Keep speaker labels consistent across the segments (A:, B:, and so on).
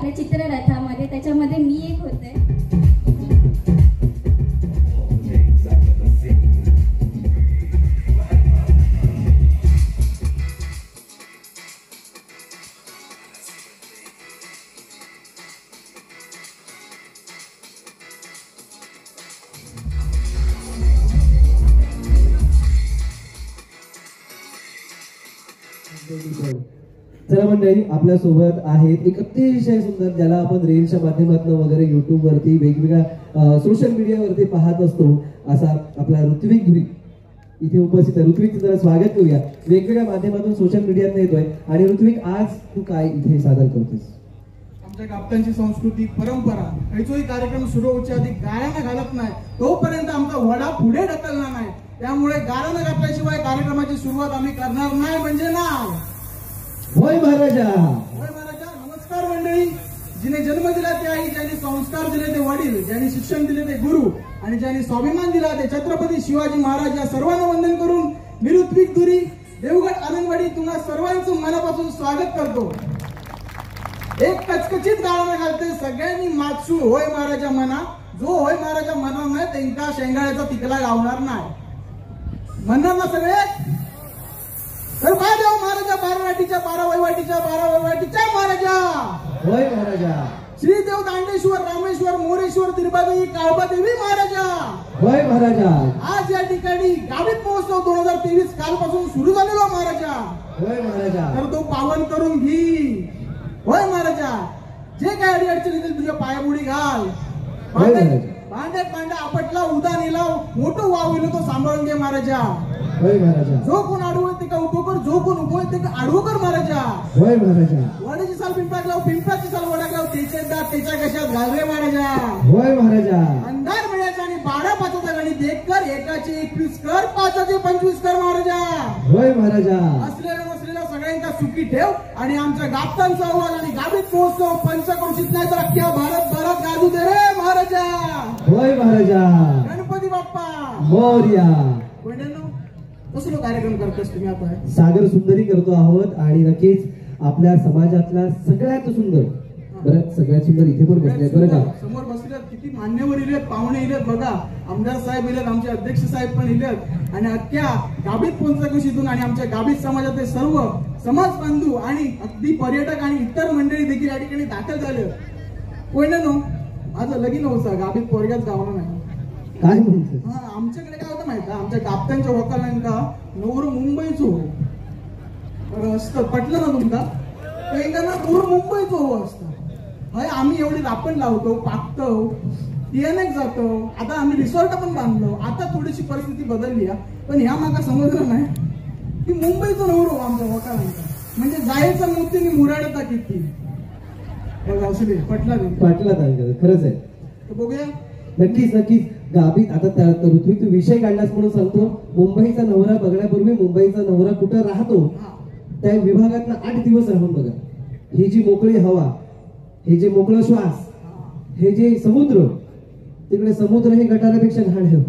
A: आपल्या चित्ररथामध्ये, त्याच्यामध्ये मी एक होते.
B: चला मंडळी, आपल्या सोबत आहेत एक अतिशय सुंदर, ज्याला आपण रील्सच्या माध्यमातून वगैरे युट्यूब वरती वेगवेगळ्या सोशल मीडियावरती पाहत असतो, असा आपला ऋत्विक धुरी इथे उपस्थित आहे. ऋत्विकचं जरा स्वागत करूया. वेगवेगळ्या माध्यमातून सोशल मीडियात येतोय. आणि ऋत्विक, आज तू काय इथे सादर करतोस?
C: आमच्या कापटांची संस्कृती, परंपरा, खैचोही कार्यक्रम सुरू होण्याच्या आधी गाळ्यानं घालत नाही, तोपर्यंत आमचा वडा पुढे ढकलणार नाही. त्यामुळे गाळ्यानं घातल्याशिवाय कार्यक्रमाची सुरुवात आम्ही करणार नाही. म्हणजे ना
B: होय महाराजा.
C: होय महाराजा. नमस्कार मंडळी. जिने जन्म दिला ते आई, ज्यांनी संस्कार दिले ते वडील, ज्यांनी शिक्षण दिले ते गुरु, आणि ज्यांनी स्वाभिमान दिला ते छत्रपती शिवाजी महाराज, या सर्वांना वंदन करून मी ऋत्विक धुरी, देवगड आनंदवाडी, तुम्हा सर्वांचं मनापासून स्वागत करतो. एक कचकचित गाणं घालते, सगळ्यांनी मागसू होय महाराजा म्हणा. जो होय महाराजा म्हणणार नाही त्यांना शेंगाळ्याचा तिकला गावणार नाही. म्हणणार ना सगळे? तर महादेव महाराजा, बारावाटीच्या 12 वैवाटीच्या 12 वैवाटीच्या महाराजा.
B: होय महाराजा.
C: श्रीदेव दांडेश्वर, रामेश्वर, मोरेश्वर, तिरुपती, काळबादेवी महाराजा.
B: होय महाराजा. आज
C: या ठिकाणी गावित महोत्सव 2023 कालपासून सुरू झालेला महाराजा.
B: होय महाराजा.
C: तर तो पावन करून घे. होय महाराजा. जे काय अडी अडचणी येतील तुझ्या पायामुडी घाल. भांड्यात भांडा आपटला, उदा नेला, मोठं वाविल तो सांभाळून घे महाराजा.
B: होय महाराजा.
C: जो कोण आडवं ते का उभं कर, जो कोण उभं ते का आडवं कर महाराजा.
B: होय महाराजा.
C: वडाची साल पिंपळात लाव, पिंपळाची साल वडाक लाव, त्याचे दात त्याच्या कशात घाल रे महाराजा.
B: होय महाराजा.
C: अंधार मिळायचा आणि 12-5चा गणित 1 कर, 1चे 21 कर, 5चे 25 कर महाराजा.
B: होय महाराजा.
C: असलेल्या नसलेल्या सगळ्यांचा सुखी ठेव आणि आमच्या गापटांचा अहवाल आणि गावित महोत्सव पंचक्रोशीत नाही तर अख्ख्या भारतभरात गाजू दे रे महाराजा.
B: होय महाराजा.
C: गणपती बाप्पा
B: मोरया.
C: कसलो कार्यक्रम करतोस तुम्ही आता?
B: सागर सुंदरी करतो आहोत आणि नक्कीच आपल्या समाजातला सगळ्यात सुंदर, बरं सगळ्यात सुंदर इथे पण बसले बरं का. समोर
C: बसलेत किती मान्यवर इलेत, पाहुणे इलेत बघा. आमदार साहेब इलेत, आमचे अध्यक्ष साहेब पण इलेत, आणि अख्ख्या गाभित पंचक्रोशीतून आणि आमच्या गाभित समाजातले सर्व समाज बांधू आणि अगदी पर्यटक आणि इतर मंडळी देखील या ठिकाणी दाखल झाले. कोण माझं लगीन होतं गाभित पोरग्याच गावलं नाही.
B: काय म्हणतो?
C: हा, आमच्याकडे काय होतं माहिती, आमच्या गापट्यांच्या वकालांका नवर मुंबईचो असतं. पटलं ना तुमका? ना नवर मुंबईचो असतं. हाय, आम्ही एवढी रापण लावतो, पाकतो, टीएनएक जातो. आता आम्ही रिसॉर्ट पण बांधलो. आता थोडीशी परिस्थिती बदलली आहे, पण ह्या माका समजलं नाही की मुंबईचं नवर आमच्या वकालांका म्हणजे जायचं मोती मुराडता किती. बघा असू दे. पटला
B: खरंच आहे.
C: तर बघूया.
B: नक्कीच नक्कीच. गाभित आता त्या ऋत्विक तू विषय काढलास म्हणून सांगतो, मुंबईचा नवरा बघण्यापूर्वी मुंबईचा नवरा कुठं राहतो त्या विभागात 8 दिवस राहून बघा. ही जी मोकळी हवा, हे जे मोकळं श्वास, हे जे समुद्र, तिकडे समुद्र हे गटारापेक्षा घाण आहे.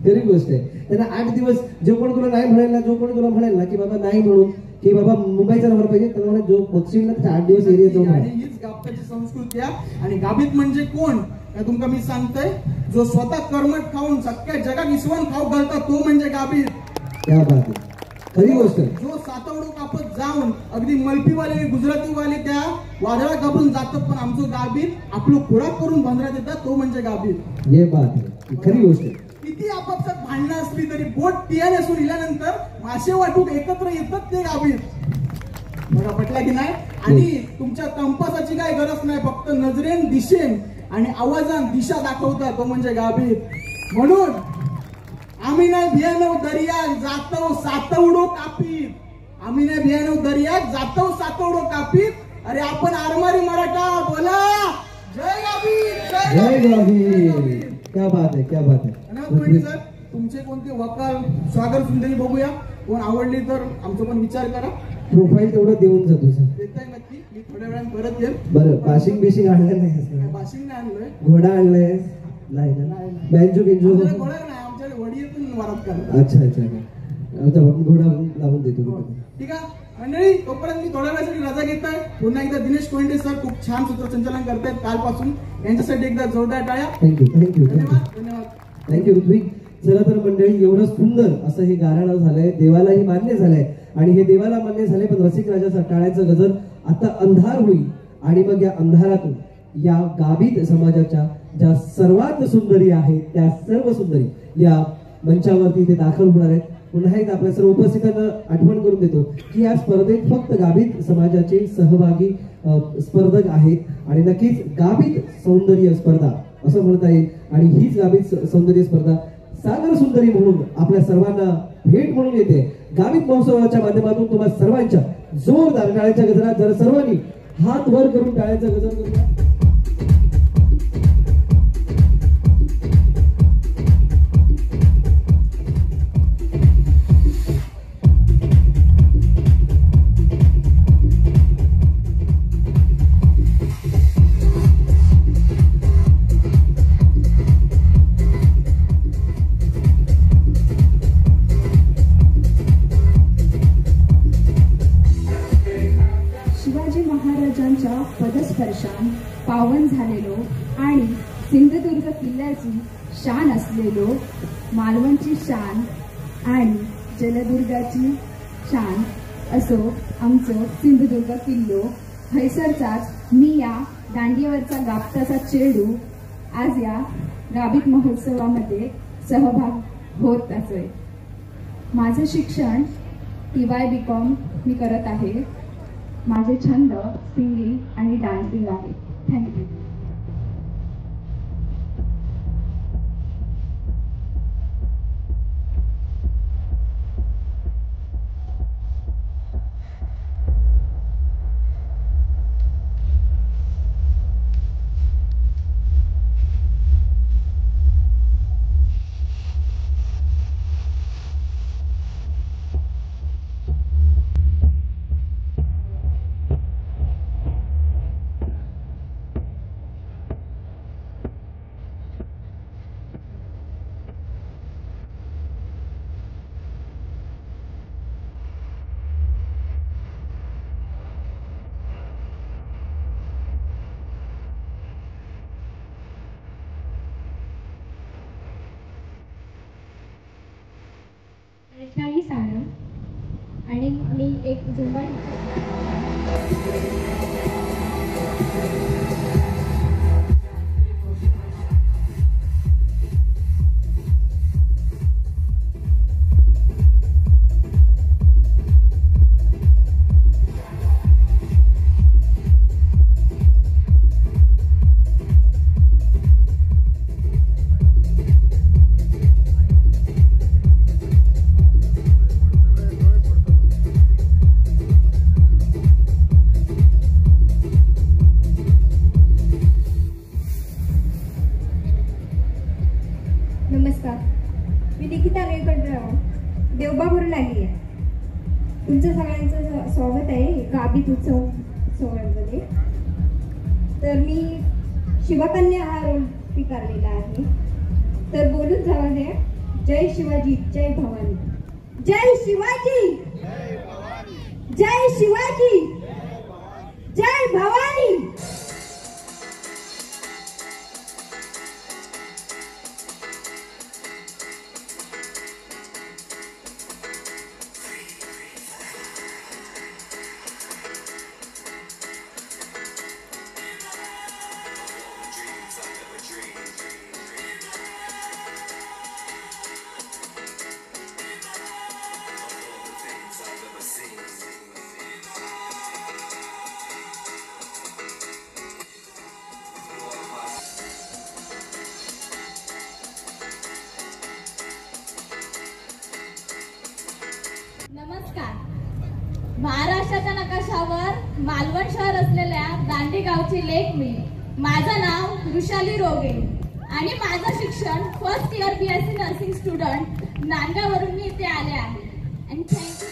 B: खरी गोष्ट आहे. त्यांना 8 दिवस जो कोण तुला नाही म्हणायला, जो कोण तुला म्हणाल ना की बाबा नाही म्हणून की बाबा मुंबईचा नवरा पाहिजे, त्यामुळे जो बघशील ना 8 दिवस एरिया जाऊन.
C: हीच गाभ्याची संस्कृती आहे. आणि गाभित म्हणजे कोण तुमका मी सांगतोय, जो स्वतः कर्मठ खाऊन सगळ्या जगात इसवण खाऊ घालतात तो म्हणजे गाभित.
B: क्या बात आहे. खरी गोष्ट.
C: जो सातवडो कापत जाऊन अगदी मल्पीवाले गुजरातीवाले त्या वादळा कापून जातात, पण आमचं गाभित आपलं खुराक करून बंदरात येतात तो म्हणजे गाभित.
B: हे बात आहे. खरी गोष्ट आहे.
C: किती आपापसात भांडणं असली तरी बोट टियाने असून इल्यानंतर मासे वाटूक एकत्र येतात ते गाभित. बघा पटला की नाही? आणि तुमच्या कंपासाची काय गरज नाही, फक्त नजरेन दिशेन आणि आवाजान दिशा दाखवता तो म्हणजे गाभित. म्हणून आम्ही नाही भियानव दर्यात जातो सातवडो कापीत. आम्ही नाही भियानव दर्यात जातो सातवडो कापीत. अरे आपण आरमारी मराठा बोला जय गाभित,
B: जय गाभित. क्या बात आहे, क्या बात आहे.
C: सर तुमचे कोणते वकाल स्वागत सुंदरी बघूया. कोण आवडली तर आमचा पण विचार करा.
B: प्रोफाईल तेवढं देऊन जातो सर.
C: देताय नक्की. मी थोड्या वेळाने परत येईल.
B: बरं, बाशिंग बिशिंग आणलं नाही?
C: बाशिंग नाही आणलोय.
B: घोडा आणलाय? नाही ना. बँजो बिंजो?
C: घोडा नाही, आमच्याकडे वडीतून वरात करतात.
B: अच्छा अच्छा. घोडा लावून देतो.
C: ठीक आहे. मंडळी तोपर्यंत मी थोड्या वेळासाठी रजा घेत आहे. पुन्हा एकदा दिनेश कोंडे सर खूप छान सूत्रसंचालन करतायत कालपासून. यांच्यासाठी एकदा जोरदार टाळ्या.
B: थँक्यू थँक्यू
C: धन्यवाद धन्यवाद.
B: थँक्यू ऋत्विक. चला तर मंडळी, एवढं सुंदर असं हे गाराणं झालंय, देवालाही मान्य झालंय आणि हे देवाला मान्य झाले, पण रसिक राजाचा टाळ्याचं गजर आता अंधार होईल आणि मग या अंधारातून या गाभित समाजाच्या ज्या सर्वात सुंदरी आहेत त्या सर्व सुंदरी या मंचावरती ते दाखल होणार आहेत. पुन्हा एकदा आपल्या सर्व उपस्थितांना आठवण करून देतो की या स्पर्धेत फक्त गाभित समाजाचे सहभागी स्पर्धक आहेत आणि नक्कीच गाभित सौंदर्य स्पर्धा असं म्हणता येईल. आणि हीच गाभित सौंदर्य स्पर्धा सागर सुंदरी म्हणून आपल्या सर्वांना भेट म्हणून येते. गाभित महोत्सवाच्या माध्यमातून तुम्हा सर्वांच्या जोरदार टाळ्यांच्या गजरात जर सर्वांनी हात वर करून टाळ्यांचा गजर करूया.
A: पदस्पर्शान पावन झालेलो आणि सिंधुदुर्ग किल्ल्याची शान असलेलो, मालवणची शान आणि जलदुर्गाची शान असो आमचं सिंधुदुर्ग किल्लो. हैसरचाच मी या दांडियावरचा गाबताचा चेडू आज या गाभित महोत्सवामध्ये सहभाग होत असे. माझं शिक्षण TY BCom मी करत आहे. माझे छंद सिंगिंग आणि डान्सिंग आहे. थँक्यू.
D: वैष्णवी सानम आणि मी एक झुंबा
E: नमस्कार, मी निकिता रेळकटराव देवबाभरून आली आहे. तुमचं सगळ्यांचं स्वागत आहे गाभित उत्सव सोहळ्यामध्ये. तर मी शिवकन्या हा रोल स्वीकारलेला आहे. तर बोलून जावा दे. जय शिवाजी, जय भवानी. जय शिवाजी, जय शिवाजी, जय भवानी.
A: नमस्कार. महाराष्ट्राच्या नकाशावर मालवण शहर असलेल्या दांडी गावची लेक मी. माझं नाव वृषाली रोगे आणि माझं शिक्षण first year BSc nursing student नांदगाववरून मी इथे आले आहे. आणि थँक्यू.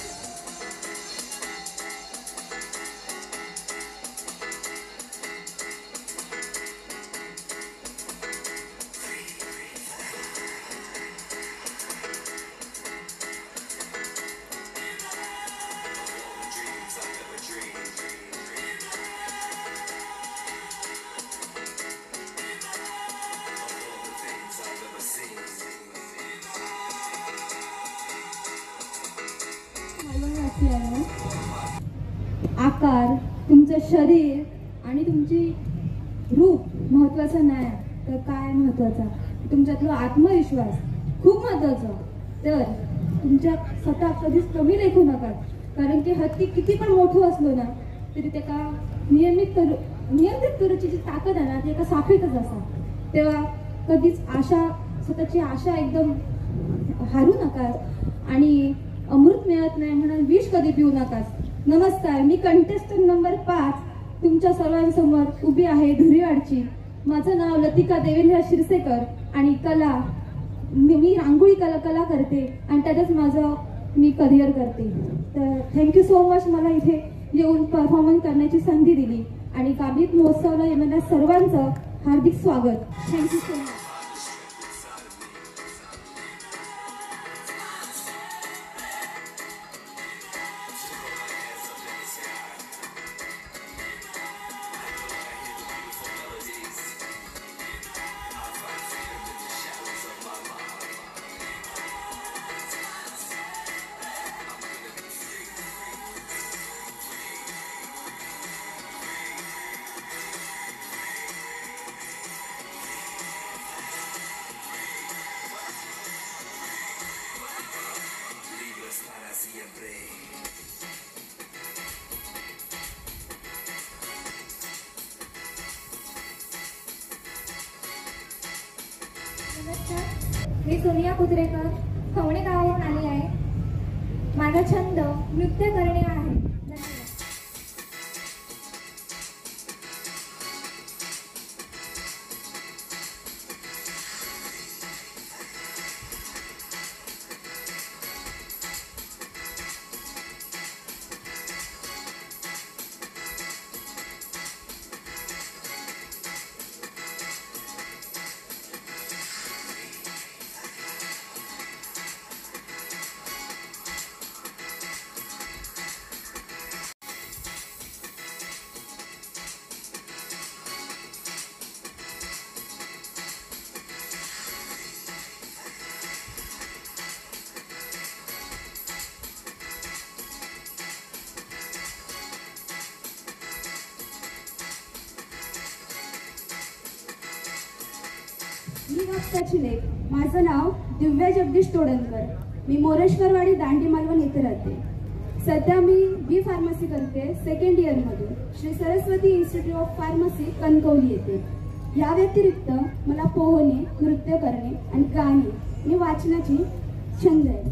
E: असल्यानं आकार, तुमचं शरीर आणि तुमची रूप महत्वाचं नाही तर काय महत्वाचा, तुमच्यातला आत्मविश्वास खूप महत्वाचा. तर तुमच्या स्वतः कधीच कमी लेखू नका, कारण की हत्ती किती पण मोठं असलो ना तरी त्याका नियमित करूची जी ताकद आहे ना ती एका साखळीतच असा. तेव्हा कधीच स्वतःची आशा एकदम हारू नकास आणि अमृत मिळत नाही म्हणून विष कधी पिऊ नकास. नमस्कार, मी कंटेस्टंट नंबर 5 तुमच्या सर्वांसमोर उभी आहे धुरीवाडची. माझं नाव लतिका देवेंद्र शिरसेकर आणि मी रांगोळी कला करते आणि त्यातच मी करिअर करते. तर थँक्यू सो मच मला इथे येऊन परफॉर्मन्स करण्याची संधी दिली आणि गाभित महोत्सवाला येणाऱ्या सर्वांचं हार्दिक स्वागत. Thank you so much.
D: मी सोनिया कुत्रेकर खवणे गावावरून आली आहे. माझा छंद नृत्य करणे आहे.
E: मी हक्काची लेक. माझं नाव दिव्या जगदीश तोडणकर. मी मोरेश्वरवाडी दांडी मालवण येथे राहते. सध्या मी बी फार्मसी करते सेकंड इयरमध्ये Shri Saraswati institute of pharmacy Kankavli येथे. या व्यतिरिक्त मला पोहणे, नृत्य करणे आणि गाणे आणि वाचनाची छंद आहे.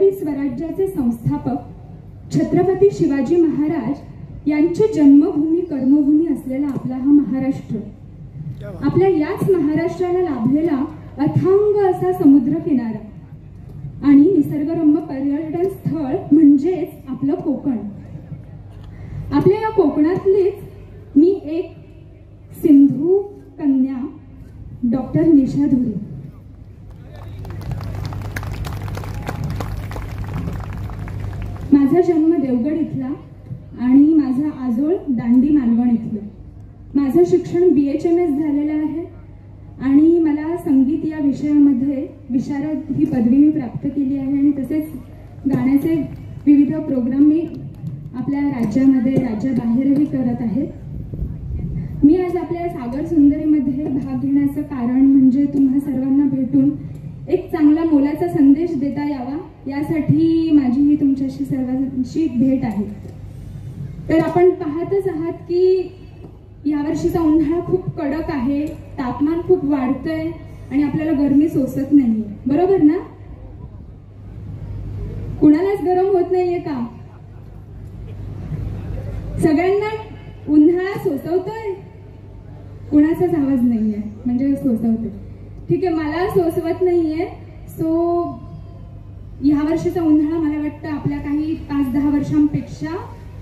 E: हिंदवी स्वराज्याचे संस्थापक छत्रपती शिवाजी महाराज यांची जन्मभूमी कर्मभूमी असलेला आपला हा महाराष्ट्र, आपल्या याच महाराष्ट्राला लाभलेला अथांग असा समुद्र किनारा आणि निसर्गरम्य पर्यटन स्थळ म्हणजेच आपलं कोकण. आपल्या या कोकणातलीच मी एक सिंधू कन्या डॉक्टर निशा धुरे. माझा जन्म देवगड इथला आणि माझा आजोळ दांडी मालवण इथलं. माझं शिक्षण BHMS झालेलं आहे आणि मला संगीत या विषयामध्ये विशारद ही पदवी मी प्राप्त केली आहे आणि तसेच गाण्याचे विविध प्रोग्राम मी आपल्या राज्यामध्ये राज्याबाहेरही करत आहे. मी आज आपल्या सागर सुंदरीमध्ये भाग घेण्याचं कारण म्हणजे तुम्हा सर्वांना भेटून एक चांगला मोलाचा संदेश देता यावा यासाठी माझी ही तुमच्याशी सर्वांची भेट आहे. तर आपण पाहतच आहात की यावर्षीचा उन्हाळा खूप कडक आहे, तापमान खूप वाढतंय आणि आपल्याला गरमी सोसत नाहीये, बरोबर ना? कुणालाच गरम होत नाहीये का? सगळ्यांना उन्हाळा सोसवतोय? कुणाचाच आवाज नाहीये म्हणजे सोसवतोय. ठीक आहे, मला सोसवत नाहीये. सो ह्या वर्षीचा उन्हाळा मला वाटतं आपल्या काही 5-10 वर्षांपेक्षा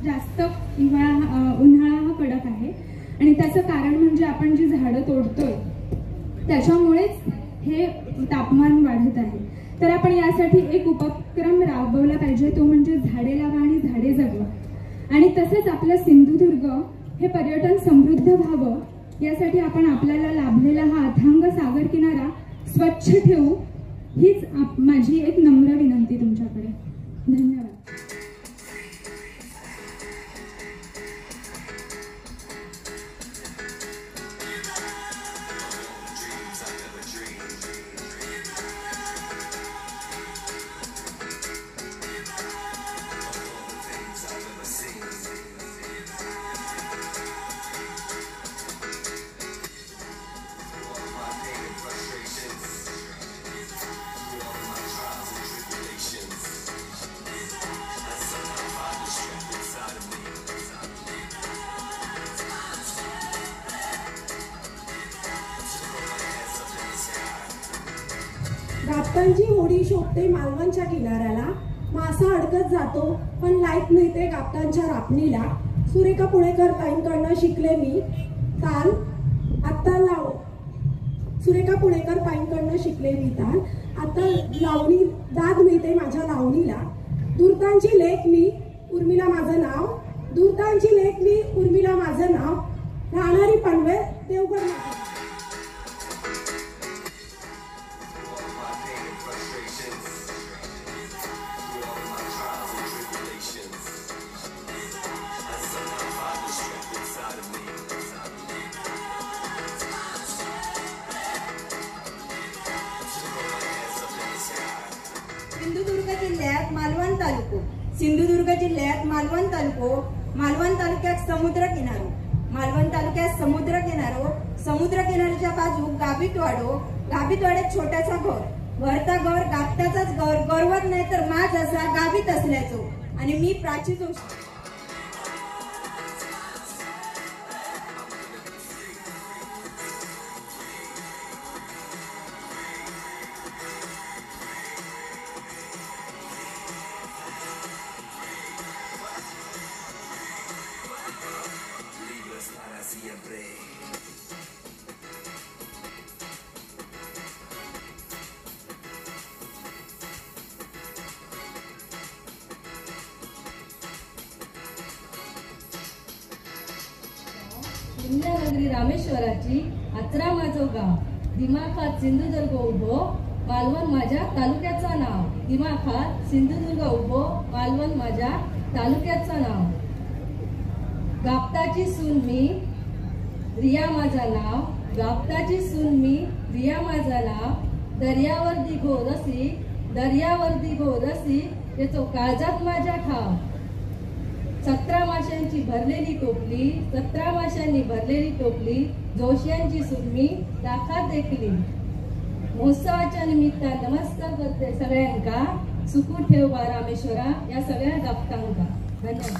E: जास्त उन्हाळा हा कडक आहे आणि त्याचं कारण म्हणजे आपण जी झाडं तोडतोय त्याच्यामुळेच हे तापमान वाढत आहे. तर आपण यासाठी एक उपक्रम राबवला पाहिजे, तो म्हणजे झाडे लावा आणि झाडे जगवा. आणि तसंच आपलं सिंधुदुर्ग हे पर्यटन समृद्ध व्हावं यासाठी आपण आपल्याला लाभलेला हा अथांग सागर किनारा स्वच्छ ठेवू, हीच माझी एक नम्र विनंती तुमच्याकडे. धन्यवाद.
F: गापटांची होडी शोभते मालवणच्या किनाऱ्याला, मासा अडकत जातो पण लाईट मिळते गापटांच्या रापणीला. सुरेखा पुणेकर ताईंकडनं शिकले मी ताल, आता सुरेखा पुणेकर ताईंकडनं शिकले मी ताल, आता लावणी दाद मिळते माझ्या लावणीला. दूरतांची लेख मी, उर्मिला माझं नाव, दूरतांची लेख मी, उर्मिला माझं नाव, राहणारी पनवेल देवगड.
G: सिंधुदुर्ग जिल्ह्यात मालवण तालुक्यात समुद्र किनाऱ्याच्या बाजू गाभितवाड्यात छोटासा घर, भरता घर गाभटाचाच घर, गौरवत नाही तर माझ असा गाभित असल्याचो. आणि मी प्राची जोशी.
H: पुण्यनगरी रामेश्वराची आचरा माझो गाव, दिमाखात सिंधुदुर्ग उभो, मालवण माझ्या तालुक्याचा नाव. दिमाखात सिंधुदुर्ग उभो, मालवण माझ्या तालुक्याचं नाव. गापटाची सून मी, रिया माझं नाव. गापटाची सून मी, रिया माझं नाव. दर्यावरती घो रसी, त्याचो काळजात माझ्या ठाव. 17 माशांची भरलेली टोपली, जोशियांची सून मी, दाखात देखली. महोत्सवाच्या निमित्तान नमस्कार करते सगळ्यांका. सुकून ठेव बा रामेश्वरा या सगळ्या गापतांका. धन्यवाद.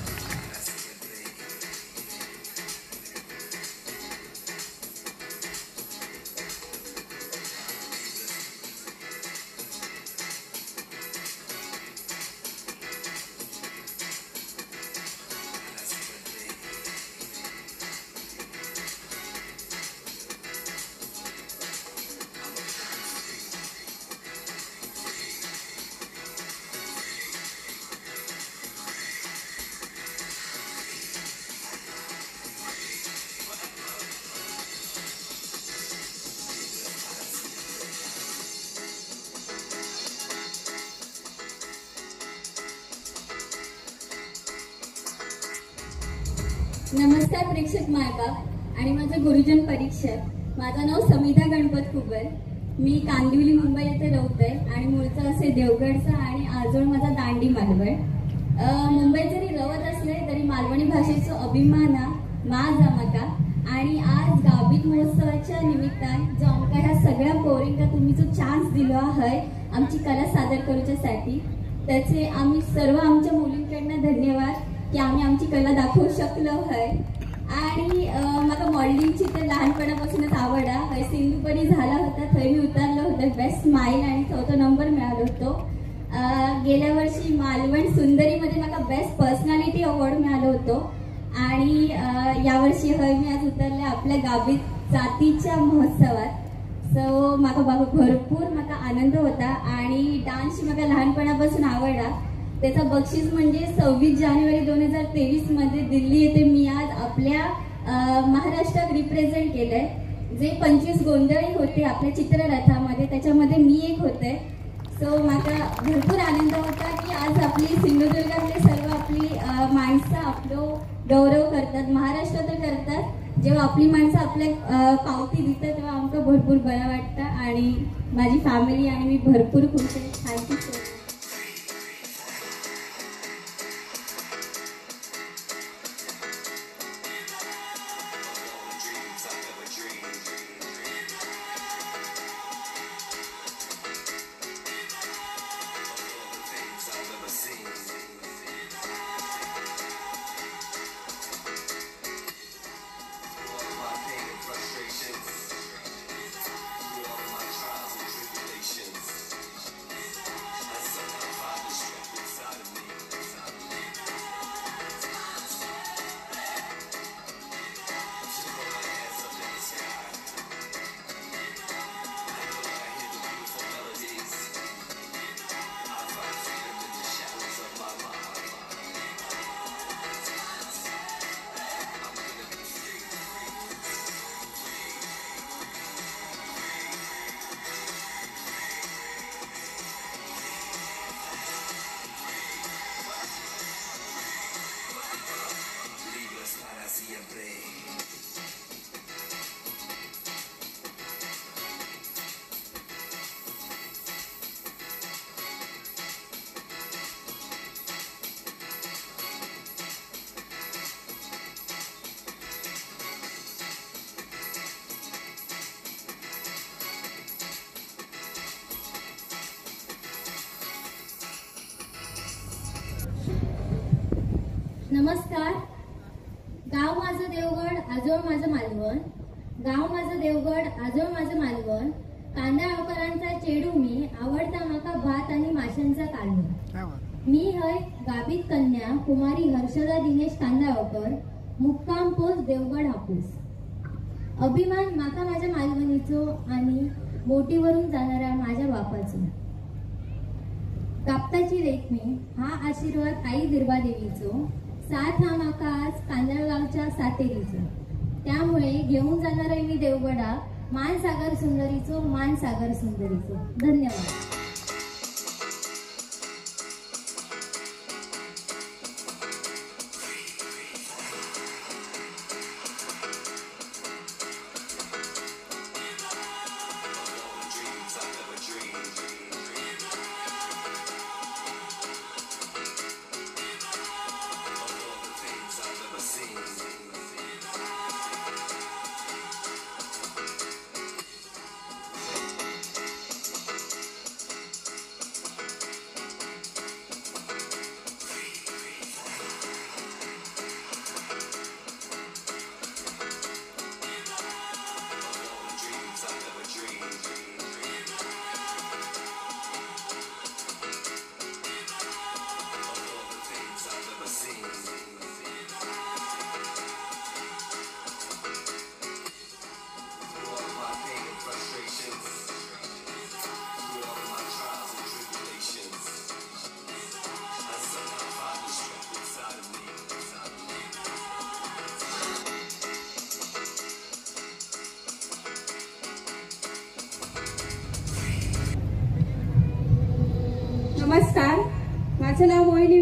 A: नमस्कार प्रेक्षक मायबाप आणि माझे गुरुजन परीक्षक. माझं नाव समिधा गणपत कुबर. मी कांदिवली मुंबई येथे राहते आणि मूळचं असे देवगडचं आणि आजोळ माझा दांडी मालवण. मुंबईत जरी रवत असले तरी मालवणी भाषेचा अभिमान माझा मका. आणि आज गाबित महोत्सवाच्या निमित्तान जो आमका ह्या सगळ्या पोरींका तुम्ही जो चान्स दिलो आहे आमची कला सादर करूच्यासाठी, त्याचे आम्ही सर्व आमच्या मुलींकडनं धन्यवाद की आम्ही आमची कला दाखवू शकलो आहे. आणि मला मॉडेलिंगची तर लहानपणापासूनच आवड आहे. सिंधुपरी झाला होता, थंय मी उतरलो होतं बेस्ट स्माईल आणि 4था नंबर मिळालो होतो. गेल्या वर्षी मालवण सुंदरीमध्ये मला बेस्ट पर्सनॅलिटी अवॉर्ड मिळालो होतो. आणि यावर्षी हय मी आज उतरले आपल्या गाबित जातीच्या महोत्सवात. सो म्हाका भरपूर म्हाका आनंद होता आणि डान्सची म्हाका लहानपणापासून आवड आहे. त्याचा बक्षीस म्हणजे 26 जानेवारी 2023 मध्ये दिल्ली येथे मी आज आपल्या महाराष्ट्रात रिप्रेझेंट केलंय. जे 25 गोंधळी होते आपल्या चित्ररथामध्ये त्याच्यामध्ये मी एक होते. सो मला भरपूर आनंद होता की आज आपली सिंधुदुर्गातले सर्व आपली माणसं आपलं गौरव करतात, महाराष्ट्र तर करतात. जेव्हा आपली माणसं आपल्या पावती देतात तेव्हा आमचं भरपूर बरं वाटतं आणि माझी फॅमिली आणि मी भरपूर खुश आहे. Thank you so much.
I: नमस्कार. गाव माझं देवगड, आजोळ माझं मालवण. गाव माझं देवगड, आजोळ माझं मालवण. कांदळावकरांचा चेडू मी, आवडता माका भात आणि माशांचा कालवण. मी हय गाबित कन्या कुमारी हर्षदा दिनेश कांदळावकर, मुक्काम पोस्ट देवगड हापूस. अभिमान माका माझ्या मालवणीचो आणि मोठीवरून जाणाऱ्या माझ्या बापाचो. कापताची रेखमी हा आशीर्वाद आई दुर्बा देवीचो. साथ हा माका आज कांदळगावच्या सातेरीचो. त्यामुळे घेऊन जाणार आहे मी देवगडा मानसागर सुंदरीचो, मानसागर सुंदरीचो. धन्यवाद.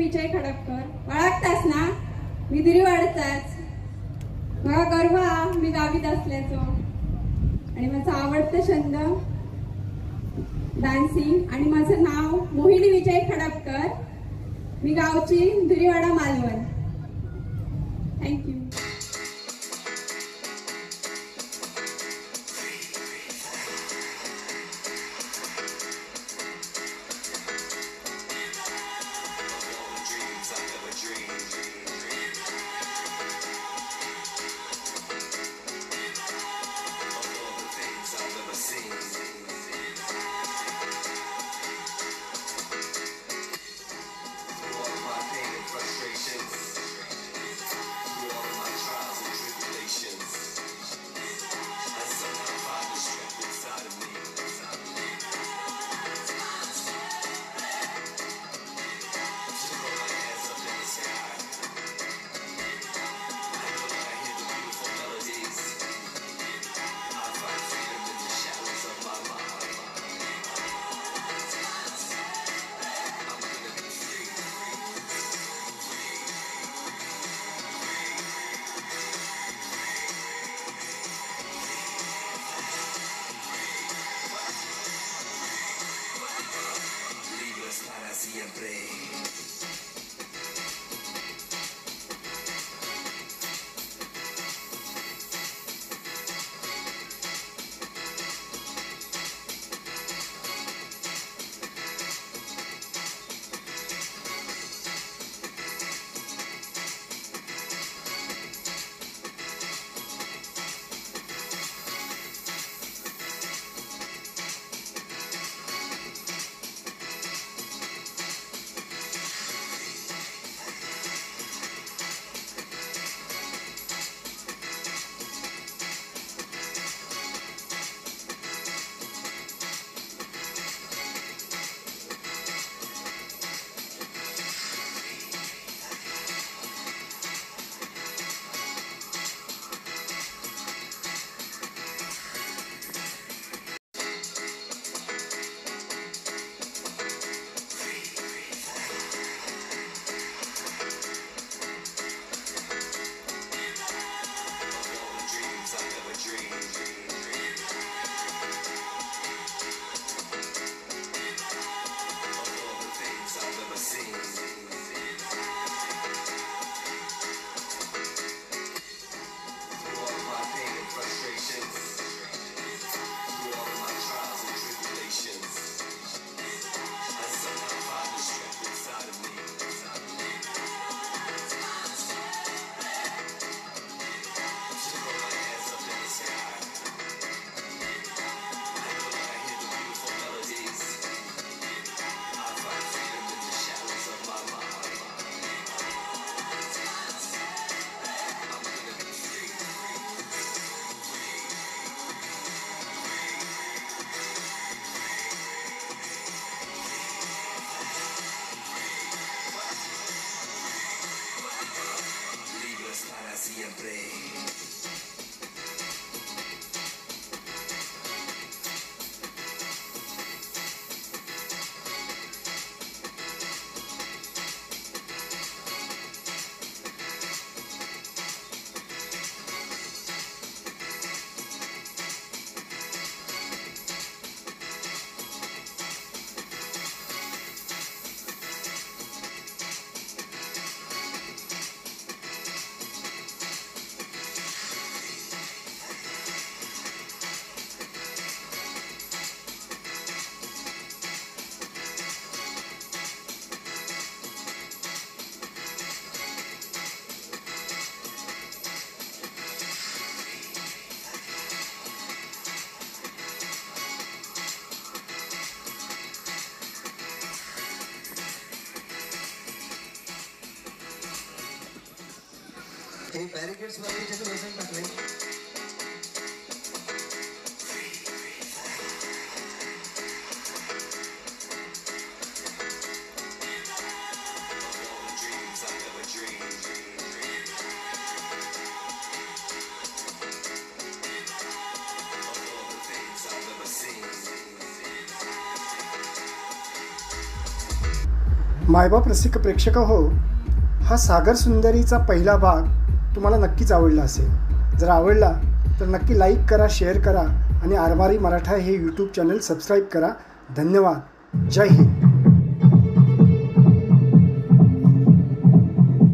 G: विजय खडपकर. ओळखतास ना, मी दिरीवाडचाच. मला गर्व हा मी गावीत असल्याचो. आणि माझा आवडतं छंद डान्सिंग. आणि माझं नाव मोहिनी विजय खडपकर. मी गावची दिरीवाडा मालवण. थँक्यू.
J: हे बॅरिकेड्स मध्ये त्याचं वजन टाकले.
K: मायबाप रसिक प्रेक्षक हो, हा सागर सुंदरीचा पहिला भाग तुम्हाला नक्कीच आवडला असेल. जर आवडला तर नक्की लाईक करा, शेअर करा आणि आरमारी मराठा हे यूट्यूब चॅनल सबस्क्राईब करा. धन्यवाद. जय हिंद.